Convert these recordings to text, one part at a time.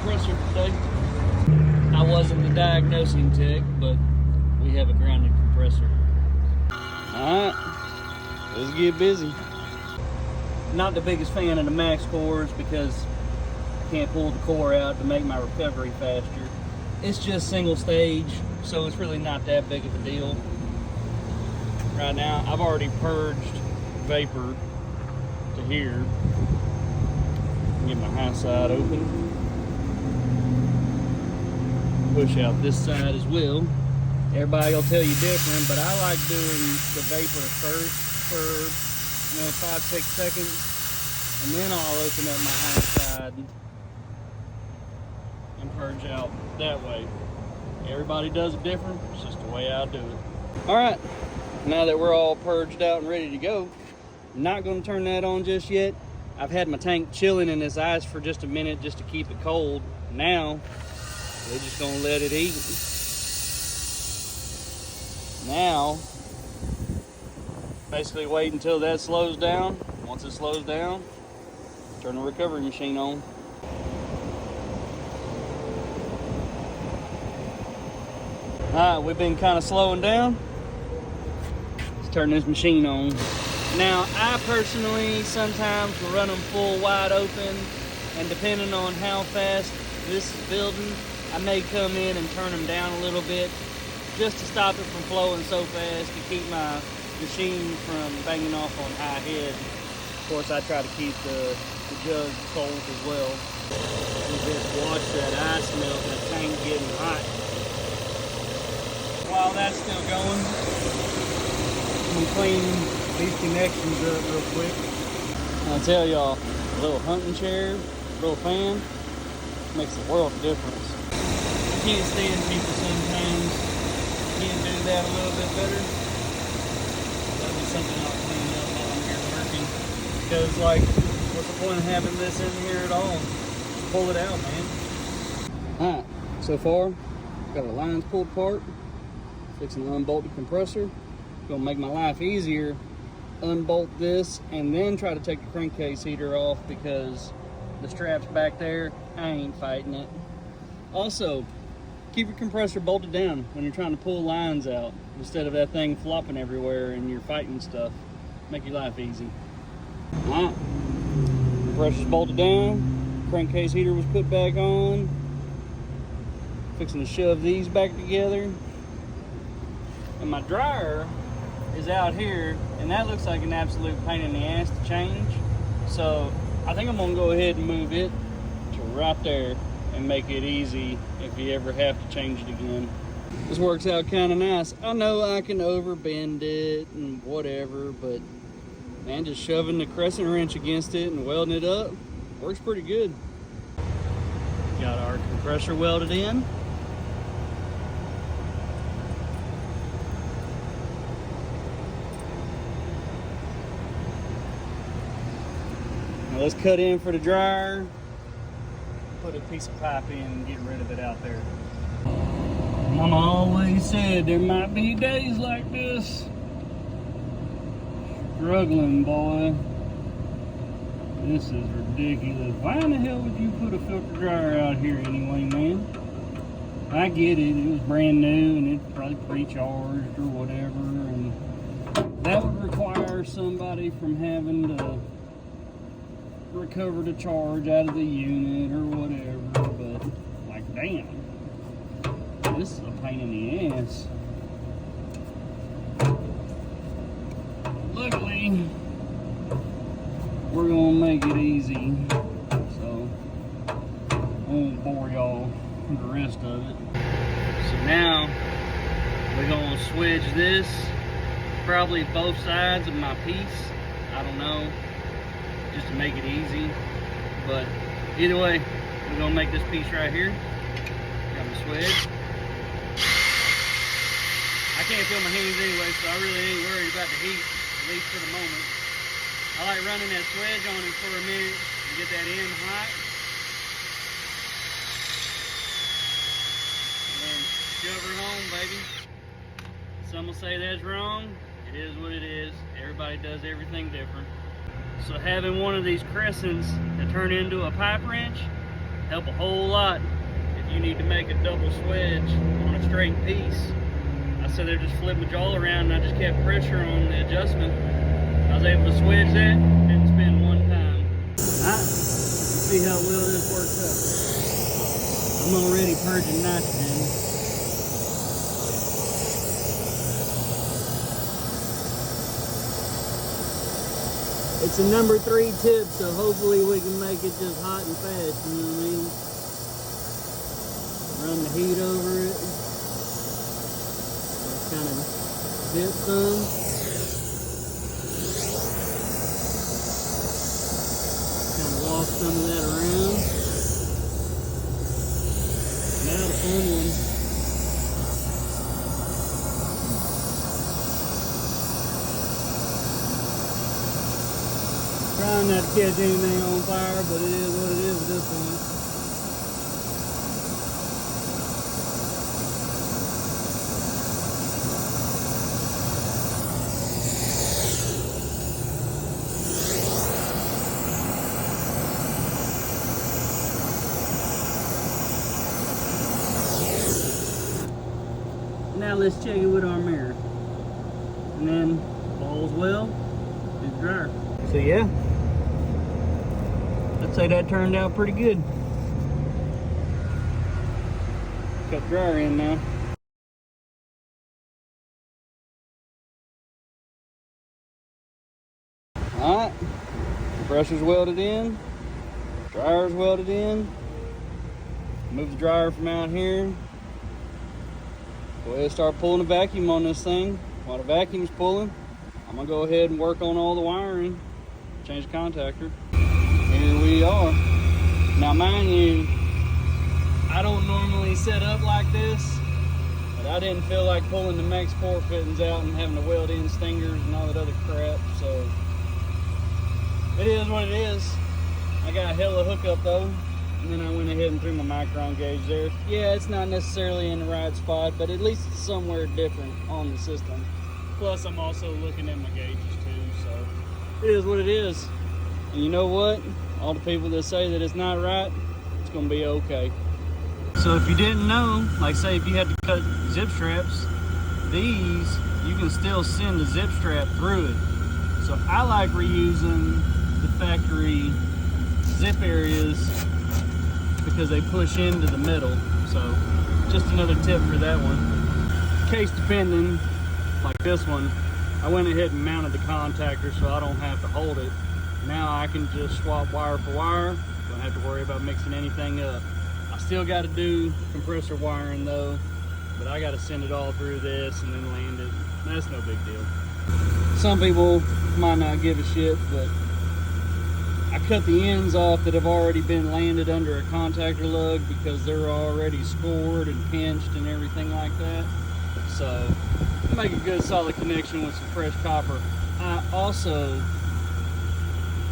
compressor today. I wasn't the diagnosing tech, but we have a grounded compressor. All right, let's get busy. Not the biggest fan of the max cores because I can't pull the core out to make my recovery faster. It's just single stage, so it's really not that big of a deal. Right now, I've already purged vapor to here. Get my high side open. Push out this side as well. Everybody will tell you different, but I like doing the vapor first for 5-6 seconds, and then I'll open up my high side and purge out that way. Everybody does it different. It's just the way I do it. All right, now that we're all purged out and ready to go, I'm not going to turn that on just yet. I've had my tank chilling in this ice for just a minute just to keep it cold. Now we're just going to let it heat. Now basically wait until that slows down. Once it slows down, turn the recovery machine on. All right, we've been kind of slowing down. Let's turn this machine on. Now, I personally sometimes will run them full wide open, and depending on how fast this is building, I may come in and turn them down a little bit just to stop it from flowing so fast, to keep my machine from banging off on high head. Of course, I try to keep the jug cold as well. You just watch that ice melt, that tank getting hot. While that's still going, I'm gonna clean these connections up real quick. I'll tell y'all, a little hunting chair, a little fan, makes a world of difference. I can't stand people sometimes. Can't do that a little bit better. That'll be something I'll clean up while I'm here working. Because, like, what's the point of having this in here at all? Pull it out, man. Alright, so far, got our lines pulled apart. Fixing to unbolt the compressor. Gonna make my life easier. Unbolt this and then try to take the crankcase heater off because the strap's back there. I ain't fighting it. Also, keep your compressor bolted down when you're trying to pull lines out instead of that thing flopping everywhere and you're fighting stuff. Make your life easy. Alright, compressor's bolted down, crankcase heater was put back on. Fixing to shove these back together. And my dryer is out here, and that looks like an absolute pain in the ass to change. So I think I'm gonna go ahead and move it to right there and make it easy if you ever have to change it again. This works out kind of nice. I know I can overbend it and whatever, but man, just shoving the crescent wrench against it and welding it up works pretty good. Got our compressor welded in. Now let's cut in for the dryer. Put a piece of pipe in and get rid of it out there. Mama always said there might be days like this. Struggling, boy. This is ridiculous. Why in the hell would you put a filter dryer out here anyway, man? I get it, it was brand new and it's probably pre-charged or whatever, and that would require somebody from having to recover the charge out of the unit or whatever, but like, damn, this is a pain in the ass. Luckily, we're gonna make it easy, so I won't bore y'all with the rest of it. So now we're gonna switch this, probably both sides of my piece, I don't know, just to make it easy. But either way, we're gonna make this piece right here. Got my swedge. I can't feel my hands anyway, so I really ain't worried about the heat, at least for the moment. I like running that swedge on it for a minute to get that end hot. And then shove her home, baby. Some will say that's wrong. It is what it is. Everybody does everything different. So having one of these crescents that turn into a pipe wrench help a whole lot if you need to make a double swedge on a straight piece. I sat there just flipped my jaw around and I just kept pressure on the adjustment. I was able to swedge that, didn't spin one time. Alright, see how well this works out. I'm already purging nitrogen. It's a number 3 tip, so hopefully we can make it just hot and fast, you know what I mean? Run the heat over it. Just kind of dip some. Kind of walk some of that around. Now the fun one. Trying not to catch anything on fire, but it is what it is at this point. Now let's check it with our mirror. And then, if all's well, it's dryer. So yeah. I'd say that turned out pretty good. Got dryer in now. Alright, compressor's welded in, dryer's welded in. Move the dryer from out here. Go ahead and start pulling the vacuum on this thing. While the vacuum's pulling, I'm gonna go ahead and work on all the wiring, change the contactor. Here we are. Now mind you, I don't normally set up like this, but I didn't feel like pulling the Mex port fittings out and having to weld in stingers and all that other crap, so it is what it is. I got a hella hookup though, and then I went ahead and threw my micron gauge there. Yeah, it's not necessarily in the right spot, but at least it's somewhere different on the system. Plus I'm also looking at my gauges too, so it is what it is. And you know what? All the people that say that it's not right, it's gonna be okay. So if you didn't know, like say if you had to cut zip straps, these, you can still send the zip strap through it. So I like reusing the factory zip areas because they push into the metal. So just another tip for that one. Case depending, like this one, I went ahead and mounted the contactor so I don't have to hold it. Now I can just swap wire for wire. Don't have to worry about mixing anything up. I still got to do compressor wiring though, but I got to send it all through this and then land it. That's no big deal. Some people might not give a shit, but I cut the ends off that have already been landed under a contactor lug because they're already scored and pinched and everything like that. So make a good solid connection with some fresh copper. I also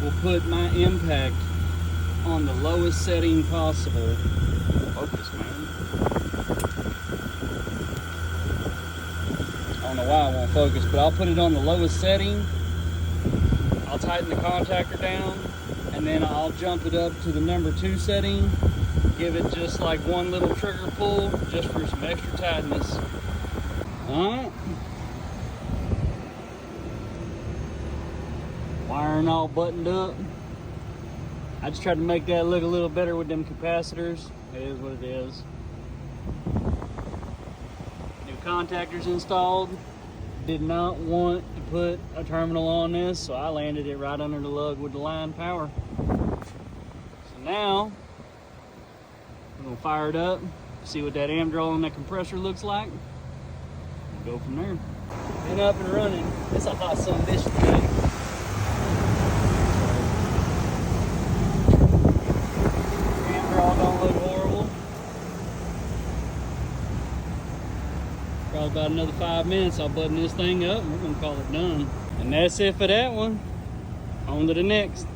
will put my impact on the lowest setting possible. Focus, man. I don't know why it won't focus, but I'll put it on the lowest setting. I'll tighten the contactor down, and then I'll jump it up to the number 2 setting. Give it just like one little trigger pull, just for some extra tightness. Alright. Wiring all buttoned up. I just tried to make that look a little better with them capacitors. It is what it is. New contactors installed. Did not want to put a terminal on this, so I landed it right under the lug with the line power. So now, we're gonna fire it up, see what that amp draw on that compressor looks like, and go from there. Been up and running. It's a hot son of a bitch today. Don't look horrible. Probably about another 5 minutes, I'll button this thing up and we're gonna call it done. And that's it for that one. On to the next.